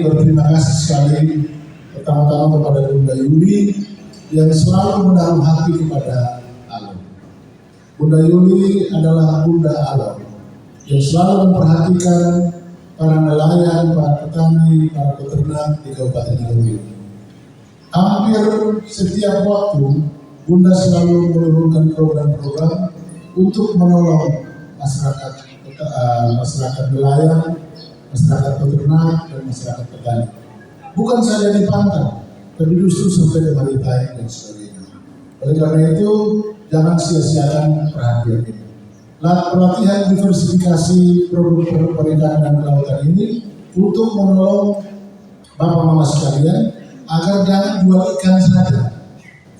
Berterima kasih sekali pertama-tama kepada Bunda Yuli yang selalu menaruh hati kepada alam. Bunda Yuli adalah Bunda alam yang selalu memperhatikan para nelayan, para petani, para peternak di Kabupaten Iloilo. Hampir setiap waktu Bunda selalu menurunkan program-program untuk menolong masyarakat nelayan, masyarakat peternak, dan masyarakat petani. Bukan saja di pantai, tapi justru sampai ke maritime dan sebagainya. Oleh karena itu, jangan sia-siakan perhatian ini. Pelatihan diversifikasi produk perikanan dan kelautan ini untuk menolong Bapak Mama sekalian agar jangan jual ikan saja,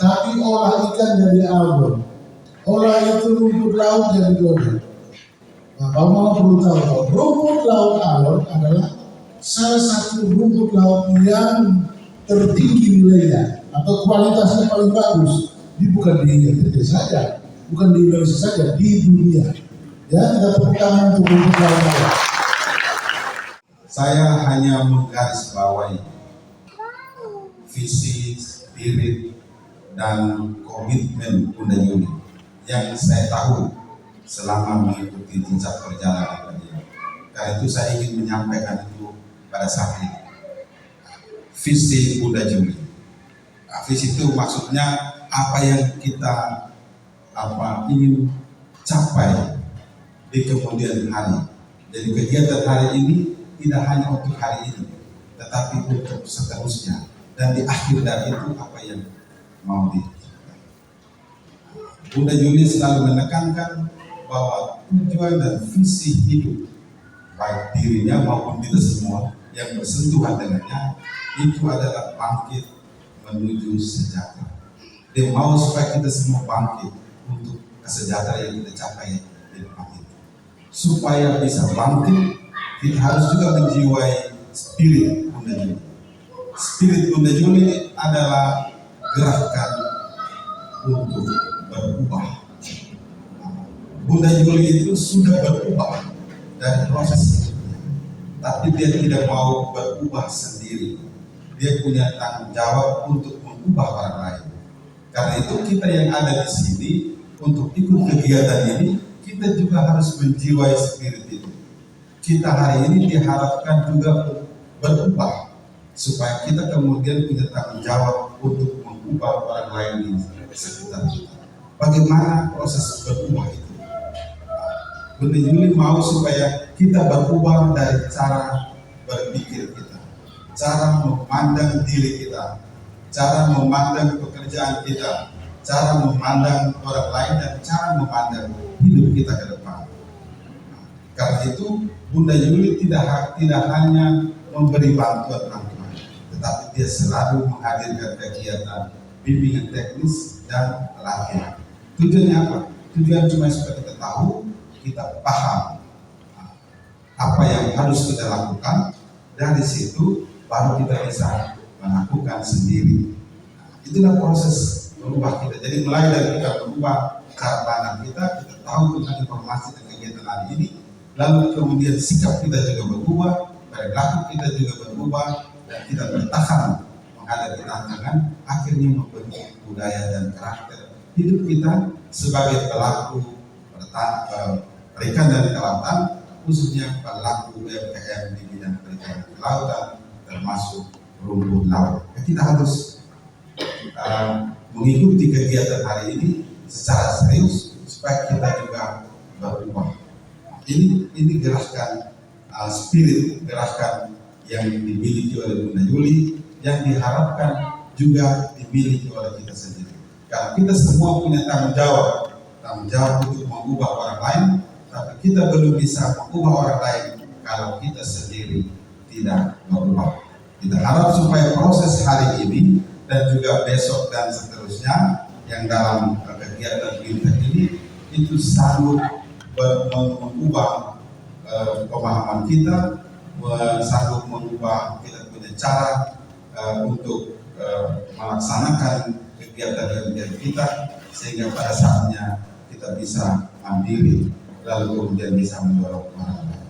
tapi olah ikan jadi album, olah itu rumput laut jadi dodol. Nah, Bapak Mama perlu tahu bahwa rumput laut alon adalah salah satu rumput laut yang tertinggi nilainya atau kualitasnya paling bagus. Bukan di NTT saja, bukan di Indonesia saja, di dunia. Ya, kita tepuk tangan untuk rumput laut alon. Saya hanya menggarisbawahi visi, spirit, dan komitmen Bunda Yuli yang saya tahu selama mengikuti jejak perjalanan beliau. Karena itu saya ingin menyampaikan itu pada saat ini. Visi Bunda Yuli. Visi itu maksudnya apa yang kita ingin capai di kemudian hari. Jadi kegiatan hari ini tidak hanya untuk hari ini, tetapi untuk seterusnya. Dan di akhir dari itu apa yang mau dicapai. Bunda Yuli selalu menekankan bahwa tujuan dan visi hidup baik dirinya maupun kita semua yang bersentuhan dengannya itu adalah bangkit menuju sejahtera. Dia mau supaya kita semua bangkit untuk kesejahteraan yang kita capai di depan itu. Supaya bisa bangkit, kita harus juga menjiwai spirit Bunda Yuli. Spirit Bunda Yuli adalah gerakan untuk berubah. Bunda Yuli itu sudah berubah dari proses hidupnya, tapi dia tidak mau berubah sendiri. Dia punya tanggung jawab untuk mengubah orang lain. Karena itu kita yang ada di sini untuk ikut kegiatan ini, kita juga harus menjiwai spirit itu. Kita hari ini diharapkan juga berubah supaya kita kemudian punya tanggung jawab untuk mengubah orang lain di sekitar kita. Bagaimana proses berubah itu? Bunda Yuli mau supaya kita berubah dari cara berpikir kita, cara memandang diri kita, cara memandang pekerjaan kita, cara memandang orang lain, dan cara memandang hidup kita ke depan. Karena itu Bunda Yuli tidak hanya memberi bantuan, tetapi dia selalu menghadirkan kegiatan bimbingan teknis dan pelatihan. Tujuannya apa? Tujuan cuma supaya kita tahu, kita paham apa yang harus kita lakukan. Dari situ baru kita bisa melakukan sendiri. Itulah proses berubah kita. Jadi mulai dari kita berubah cara pandang kita tahu tentang informasi dan kegiatan hari ini, lalu kemudian sikap kita juga berubah, perilaku kita juga berubah, dan kita bertahan menghadapi tantangan, akhirnya membentuk budaya dan karakter hidup kita sebagai pelaku perikanan dan kelautan, khususnya pelaku UMKM di bidang perikanan dan kelautan, termasuk rumput laut. Kita harus mengikuti kegiatan hari ini secara serius supaya kita juga berubah. Ini gerakan spirit, gerakan yang dimiliki oleh Bunda Yuli, yang diharapkan juga dimiliki oleh kita sendiri. Karena kita semua punya tanggung jawab untuk mengubah orang lain, tapi kita belum bisa mengubah orang lain kalau kita sendiri tidak berubah. Kita harap supaya proses hari ini dan juga besok dan seterusnya yang dalam kegiatan bintang ini itu sanggup mengubah pemahaman kita, sanggup mengubah kita punya cara untuk melaksanakan kegiatan-kegiatan kita, sehingga pada saatnya kita bisa mandiri lalu kemudian bisa mendorong orang lain.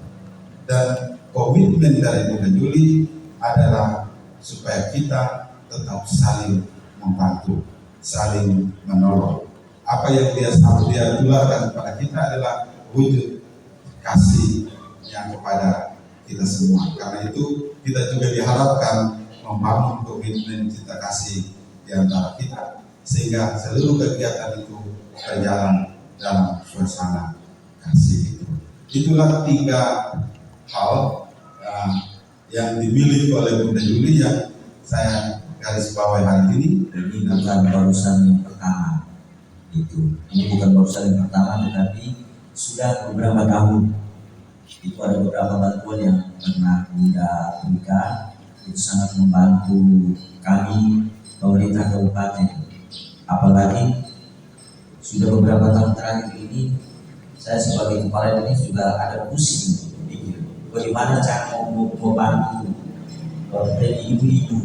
Dan komitmen dari Bunda Yuli adalah supaya kita tetap saling membantu, saling menolong. Apa yang dia tularkan kepada kita adalah wujud kasih yang kepada kita semua. Karena itu kita juga diharapkan membangun komitmen cinta kasih di antara kita, sehingga seluruh kegiatan itu berjalan dalam suasana kasih itu. Itulah 3 hal yang dimiliki oleh Bunda Yuli yang saya garis bawahi hari ini. Ini bukan barusan yang pertama, ini bukan barusan yang pertama, tetapi sudah beberapa tahun. Itu ada beberapa bantuan yang pernah Bunda berikan, itu sangat membantu kami pemerintah kabupaten. Apalagi sudah beberapa tahun terakhir ini, saya sebagai kepala dinas juga ada pusing berpikir bagaimana cara membantu ibu-ibu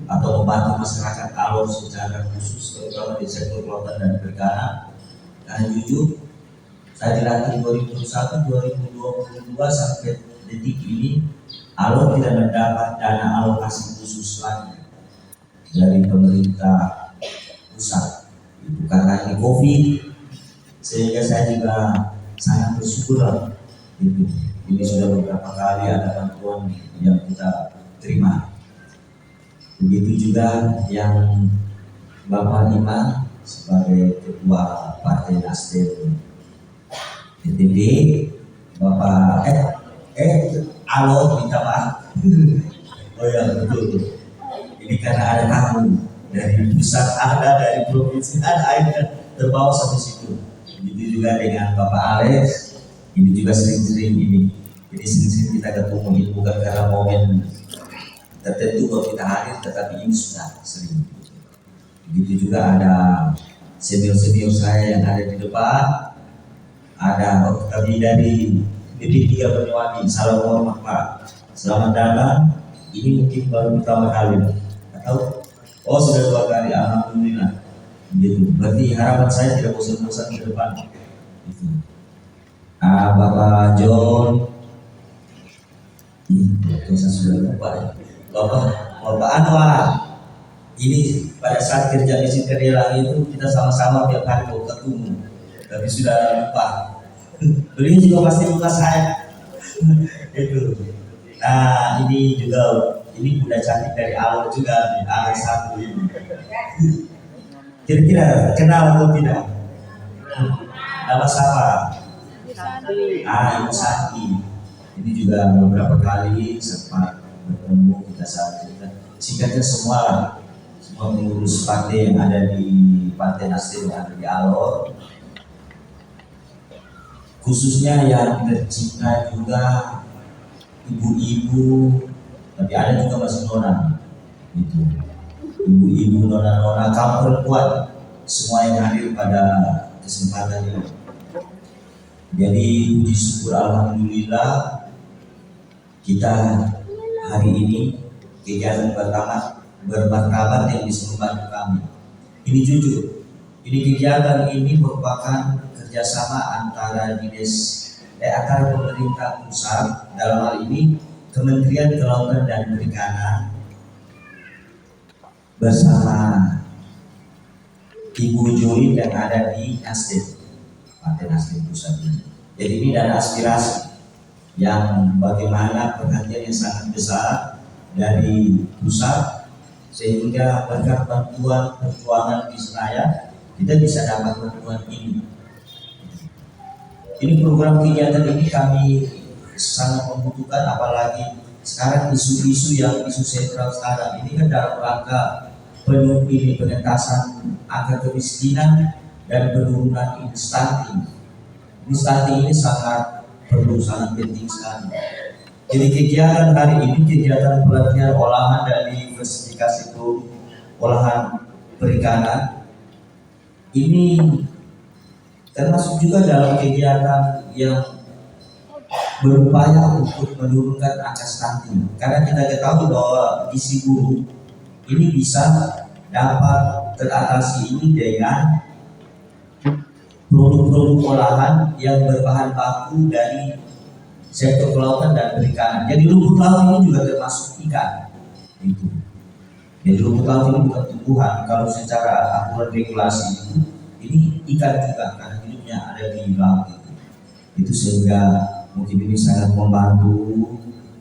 atau membantu masyarakat Alor secara khusus, terutama di sektor kelautan dan perikanan. Karena jujur, saya dilatih 2021, 2022 sampai detik ini Alor tidak mendapat dana alokasi khusus lagi dari pemerintah pusat. Itu karena ini COVID, sehingga saya juga sangat bersyukur itu. Ini sudah beberapa kali ada bantuan yang kita terima. Begitu juga yang Bapak Iman sebagai ketua Partai Nasdem NTB, Bapak Alor minta maaf. Oh ya betul. Ini karena ada tamu dari pusat ada, dari provinsi ada, akhirnya terbawa sampai situ. Begitu juga dengan Bapak Alex, ini juga sering-sering ini sering-sering kita ketemu. Ini bukan karena momen tertentu kalau kita hadir, tetapi ini sudah sering. Begitu juga ada senior-senior saya yang ada di depan, ada kami dari BP3 Banyuwangi. Salam hormat Pak, selamat datang. Ini mungkin baru pertama kali atau sudah 2 kali, alhamdulillah. Gitu. Berarti harapan saya tidak bosan-bosan ke depan. Gitu. Bapak John, saya sudah lupa ya. Bapak Anwar, ini pada saat kerja misi kerja itu kita sama-sama tiap hari mau ketemu, tapi sudah lupa. Beliau juga pasti lupa saya. Itu. Nah ini juga, ini Bunda cantik dari awal juga, Alex satu ini. Kira-kira kenal atau tidak? Nama siapa? Ibu Santi. Ini juga beberapa kali sempat bertemu kita saat kita. Singkatnya semua pengurus partai yang ada di Partai Nasdem yang ada di Alor, khususnya yang tercinta juga ibu-ibu, tapi ada juga masih nona, gitu. Ibu-ibu, nona-nona, kaum perempuan, semua yang hadir pada kesempatan ini. Jadi puji syukur alhamdulillah kita hari ini kegiatan pertama bermartabat yang bisa membantu kami. Ini jujur, ini kegiatan ini merupakan kerjasama antara antara pemerintah pusat, dalam hal ini Kementerian Kelautan dan Perikanan bersama Ibu Juli yang ada di Nasdem, Partai Nasdem Pusat ini. Jadi ini dana aspirasi yang bagaimana perhatian yang sangat besar dari pusat, sehingga berkat bantuan perjuangan di Senayan kita bisa dapat bantuan ini. Ini program kegiatan ini kami sangat membutuhkan, apalagi sekarang isu-isu yang isu sentral sekarang ini kan dalam rangka pengentasan angka kemiskinan dan penurunan stunting. Stunting ini sangat perlu, sangat penting sekali. Jadi kegiatan hari ini kegiatan pelatihan olahan dan diversifikasi olahan perikanan ini termasuk juga dalam kegiatan yang berupaya untuk menurunkan angka stunting. Karena kita ketahui bahwa gizi buruk ini bisa dapat teratasi ini dengan produk-produk olahan yang berbahan baku dari sektor kelautan dan perikanan. Jadi rumput laut ini juga termasuk ikan. Gitu. Jadi rumput laut ini bukan tumbuhan. Kalau secara aturan regulasi itu, ini ikan juga karena hidupnya ada di laut itu. Itu sehingga mungkin ini sangat membantu,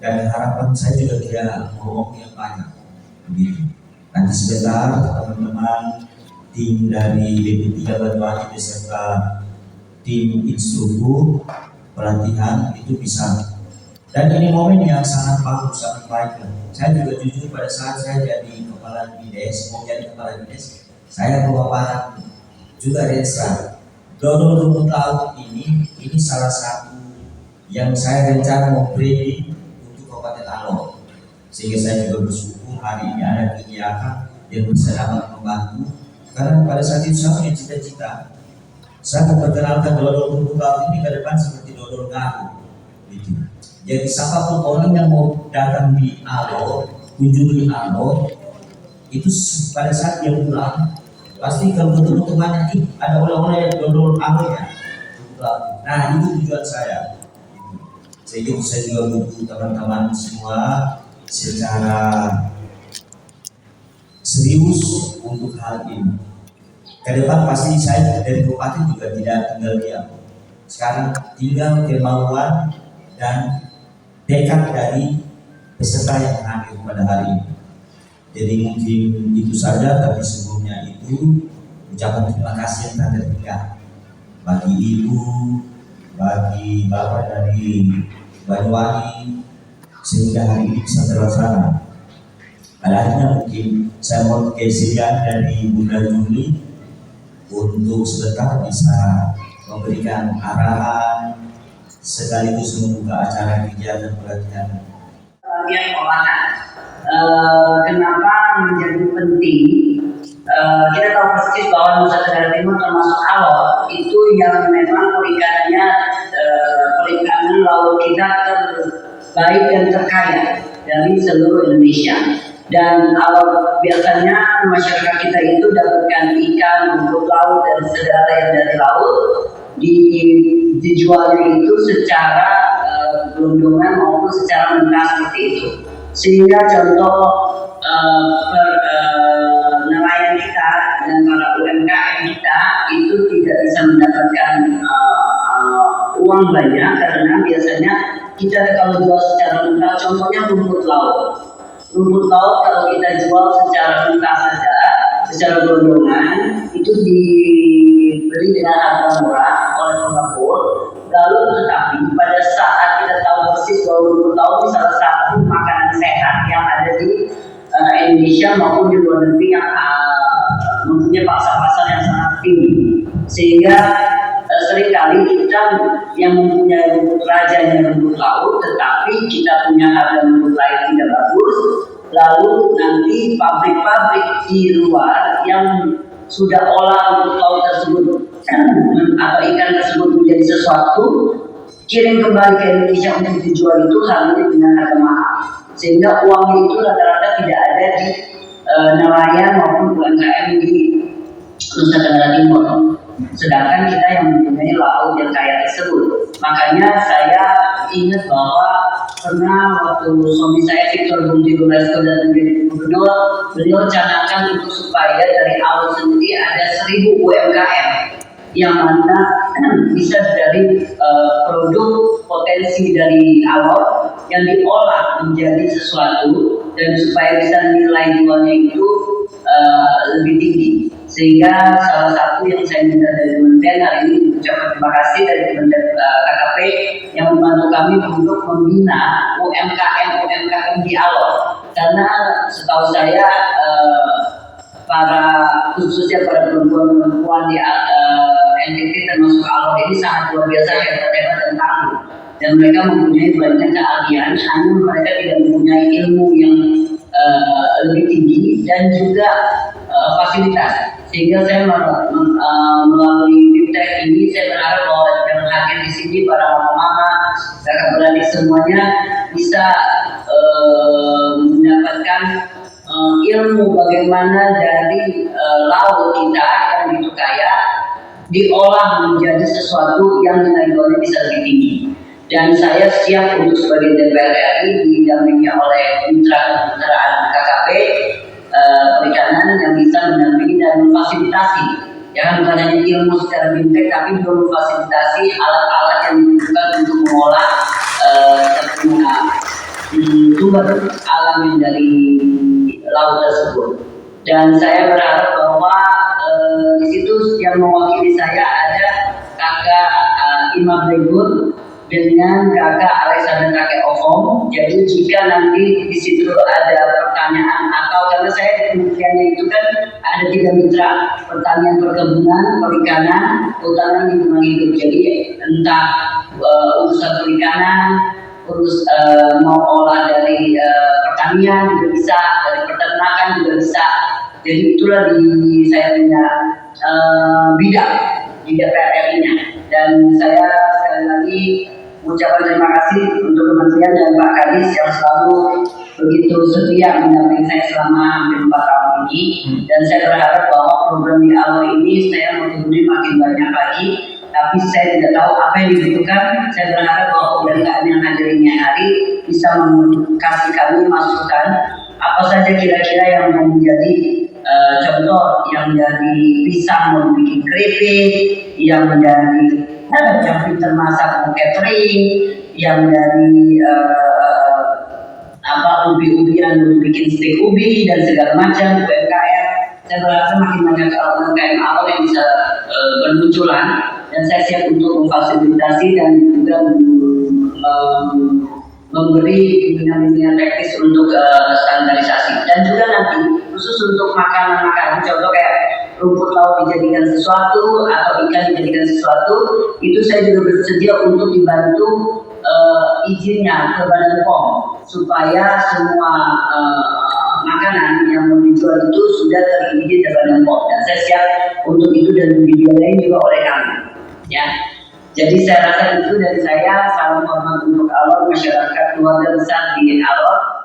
dan harapan saya juga tidak ngomong yang banyak. Begitu. Nanti sebentar teman-teman tim dari BP3 Banyuwangi beserta tim instruktur pelatihan itu bisa, dan ini momen yang sangat bagus, sangat baik. Saya juga jujur pada saat saya jadi kepala dinas, mau jadi kepala dinas, saya bawa juga desa dodol rumput laut ini salah satu yang saya rencana mau branding untuk Kabupaten Alor, sehingga saya juga bersyukur hari ini ada kegiatan yang bisa dapat membantu, karena pada saat itu saya punya cita-cita saya memperkenalkan dodol rumput laut ini ke depan seperti dodol garu gitu. Jadi siapapun orang yang mau datang di Alor, kunjungi Alor, itu pada saat dia pulang pasti kalau ketemu temannya, ada oleh-oleh dodol Alor ya. Nah itu tujuan saya. Sehingga saya juga butuh teman-teman semua secara serius untuk hal ini. Ke depan pasti saya dari kabupaten juga tidak tinggal diam. Sekarang tinggal kemauan dan tekad dari peserta yang hadir pada hari ini. Jadi mungkin itu saja, tapi sebelumnya itu ucapan terima kasih yang tak terhingga bagi ibu, bagi bapak dari Banyuwangi, sehingga hari ini bisa terlaksana. Pada akhirnya mungkin saya mohon kesediaan dari Bunda Juli untuk sebentar bisa memberikan arahan sekaligus membuka acara kegiatan pelatihan. Bagian olahan, kenapa menjadi penting? Kita tahu persis bahwa Nusa Tenggara Timur termasuk Alor itu yang memang perikanannya perikanan laut kita terbaik dan terkaya dari seluruh Indonesia. Dan Alor biasanya masyarakat kita itu dapatkan ikan, rumput laut dan segala yang dari laut dijualnya itu secara gelondongan maupun secara mentah seperti itu. Sehingga contoh nelayan kita dan para UMKM kita itu tidak bisa mendapatkan uang banyak, karena biasanya kita kalau jual secara mentah, contohnya rumput laut. Rumput laut kalau kita jual secara mentah saja, secara gelondongan, itu diberi dengan harga murah oleh pengepul. Lalu tetapi pada saat kita tahu persis bahwa rumput laut itu salah satu makanan sehat yang ada di Indonesia maupun di luar negeri yang mempunyai pasar-pasar yang sangat tinggi, sehingga seringkali kita yang mempunyai rumput rajanya rumput laut, tetapi kita punya harga rumput lain tidak bagus. Lalu nanti pabrik-pabrik di luar yang sudah olah rumput laut tersebut atau ikan tersebut menjadi sesuatu, kirim kembali ke Indonesia untuk dijual itu harganya dengan harga mahal, sehingga uangnya itu rata-rata tidak ada di nelayan maupun UMKM di Nusa Tenggara Timur. Sedangkan kita yang mempunyai laut yang kaya tersebut. Makanya saya ingat bahwa pernah waktu suami saya Victor Bung Lesko dan menjadi gubernur, beliau canangkan untuk supaya dari awal sendiri ada 1000 UMKM yang mana bisa dari produk potensi dari Alor yang diolah menjadi sesuatu dan supaya bisa nilai jualnya itu lebih tinggi. Sehingga salah satu yang saya minta dari Kementerian hari ini ucapkan terima kasih dari Kementerian KKP yang membantu kami untuk membina UMKM di Alor. Karena setahu saya khususnya para perempuan di NTT termasuk Alor ini sangat luar biasa hebat-hebat dan tangguh. Dan mereka mempunyai banyak keahlian, hanya mereka tidak mempunyai ilmu yang lebih tinggi dan juga fasilitas. Sehingga saya melalui BIMTEK ini saya berharap bahwa yang hadir di sini para mama-mama, kakak beradik semuanya bisa mendapatkan ilmu bagaimana dari laut kita yang begitu kaya diolah menjadi sesuatu yang nilai jualnya bisa lebih tinggi. Dan saya siap untuk sebagai DPR RI didampingi oleh mitra kemitraan KKP perikanan yang bisa mendampingi dan memfasilitasi, ya bukan hanya ilmu secara BIMTEK tapi juga memfasilitasi alat-alat yang dibutuhkan untuk mengolah sumber alam yang dari laut tersebut. Dan saya berharap bahwa di situ yang mewakili saya ada kakak Ima Blegun dengan kakak Alexander kakek Ovom. Jadi jika nanti di situ ada pertanyaan atau karena saya di kementeriannya itu kan ada 3 mitra, pertanian, perkebunan, perikanan, kehutanan, lingkungan hidup. Jadi entah urusan perikanan, mau olah dari pertanian juga bisa, dari peternakan juga bisa. Jadi itulah saya punya bidang di DPR RI-nya. Dan saya sekali lagi mengucapkan terima kasih untuk Kementerian dan Pak Kadis yang selalu begitu setia mendampingi saya selama hampir 4 tahun ini. Dan saya berharap bahwa program di awal ini saya mempunyai makin banyak lagi. Tapi saya tidak tahu apa yang dibutuhkan. Saya berharap bahwa UMKM yang hadirnya hari bisa kasih kami masukan apa saja kira-kira yang menjadi contoh yang dari pisang mau bikin keripik, yang dari yang pintar masak mau catering, yang dari ubi-ubian mau bikin steak ubi dan segala macam UMKM. Saya berharap makin banyak UMKM awal yang bisa bermunculan dan saya siap untuk memfasilitasi dan juga memberi bimbingan teknis untuk standarisasi. Dan juga nanti khusus untuk makanan-makanan, contoh kayak rumput laut dijadikan sesuatu atau ikan dijadikan sesuatu, itu saya juga bersedia untuk dibantu izinnya ke Badan POM supaya semua makanan yang mau dijual itu sudah terizin ke Badan POM. Dan saya siap untuk itu dan dibiayain juga oleh kami. Ya. Jadi saya rasa itu dari saya, salam hormat untuk Alor, masyarakat keluarga besar di Alor.